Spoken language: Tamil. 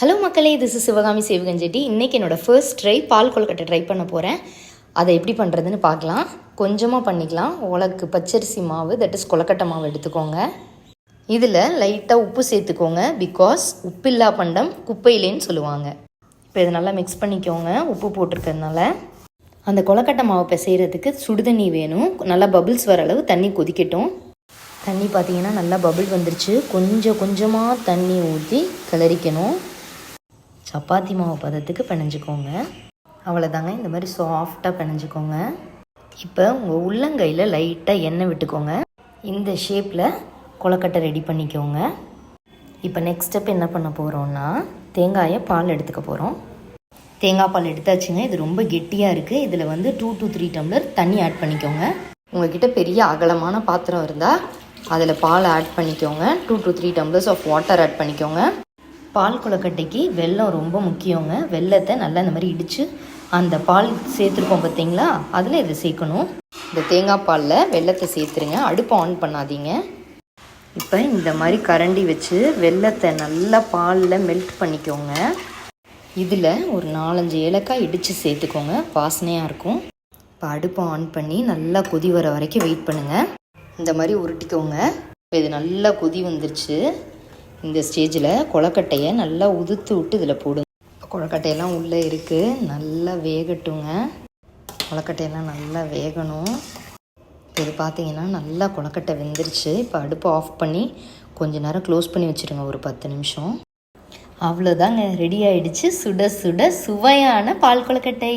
ஹலோ மக்களே, திஸ் இஸ் சிவகாமி சேவகஞ்செட்டி. இன்றைக்கி என்னோடய ஃபர்ஸ்ட் ட்ரை பால் கொழுக்கட்டை ட்ரை பண்ண போகிறேன். அதை எப்படி பண்ணுறதுன்னு பார்க்கலாம். கொஞ்சமாக பண்ணிக்கலாம். உலக்கு பச்சரிசி மாவு, தட் இஸ் கொழுக்கட்டை மாவு எடுத்துக்கோங்க. இதில் லைட்டாக உப்பு சேர்த்துக்கோங்க. பிகாஸ் உப்பில்லா பண்டம் குப்பையிலேன்னு சொல்லுவாங்க. இப்போ இதை நல்லா மிக்ஸ் பண்ணிக்கோங்க. உப்பு போட்டிருக்கிறதுனால அந்த கொழுக்கட்டை மாவு பிசைகிறதுக்கு சுடுதண்ணி வேணும். நல்லா பபிள்ஸ் வர அளவு தண்ணி கொதிக்கட்டும். தண்ணி பார்த்திங்கன்னா நல்லா பபிள் வந்துருச்சு. கொஞ்சம் கொஞ்சமாக தண்ணி ஊற்றி கிளறிக்கணும். சப்பாத்தி மாவு பதத்துக்கு பிணைஞ்சிக்கோங்க. அவ்வளோதாங்க. இந்த மாதிரி சாஃப்டாக பிணைஞ்சிக்கோங்க. இப்போ உங்கள் உள்ளங்கையில் லைட்டாக எண்ணெய் விட்டுக்கோங்க. இந்த ஷேப்பில் கொழுக்கட்டை ரெடி பண்ணிக்கோங்க. இப்போ நெக்ஸ்ட் ஸ்டெப் என்ன பண்ண போகிறோன்னா, தேங்காயை பால் எடுத்துக்க போகிறோம். தேங்காய் பால் எடுத்தாச்சுங்க. இது ரொம்ப கெட்டியாக இருக்குது. இதில் 2 to 3 டம்ளர் தண்ணி ஆட் பண்ணிக்கோங்க. உங்கள்கிட்ட பெரிய அகலமான பாத்திரம் இருந்தால் அதில் பால் ஆட் பண்ணிக்கோங்க. 2 to 3 tumblers of water add பண்ணிக்கோங்க. பால் கொழுக்கட்டைக்கு வெல்லம் ரொம்ப முக்கியங்க. வெல்லத்தை நல்லா இந்த மாதிரி இடித்து அந்த பால் சேர்த்துருக்கோம் பார்த்தீங்களா, அதில் இதை சேர்க்கணும். இந்த தேங்காய் பாலில் வெல்லத்தை சேர்த்துருங்க. அடுப்பை ஆன் பண்ணாதீங்க. இப்போ இந்த மாதிரி கரண்டி வச்சு வெல்லத்தை நல்லா பாலில் மெல்ட் பண்ணிக்கோங்க. இதில் ஒரு 4-5 ஏலக்காய் இடித்து சேர்த்துக்கோங்க. வாசனையாக இருக்கும். இப்போ அடுப்பை ஆன் பண்ணி நல்லா கொதி வர வரைக்கும் வெயிட் பண்ணுங்கள். இந்த மாதிரி உருட்டிக்கோங்க. இப்போ இது நல்லா கொதி வந்துருச்சு. இந்த ஸ்டேஜில் கொழுக்கட்டையை நல்லா உதுத்து விட்டு இதில் போடுங்க. கொழுக்கட்டையெல்லாம் உள்ளே இருக்குது. நல்லா வேகட்டுங்க. கொழுக்கட்டையெல்லாம் நல்லா வேகணும். இது பார்த்தீங்கன்னா நல்லா கொழுக்கட்டை வெந்துருச்சு. இப்போ அடுப்பை ஆஃப் பண்ணி கொஞ்சம் நேரம் க்ளோஸ் பண்ணி வச்சுருங்க, ஒரு 10 நிமிஷம். அவ்வளோதாங்க, ரெடி ஆகிடுச்சு சுட சுட சுவையான பால் கொழுக்கட்டை.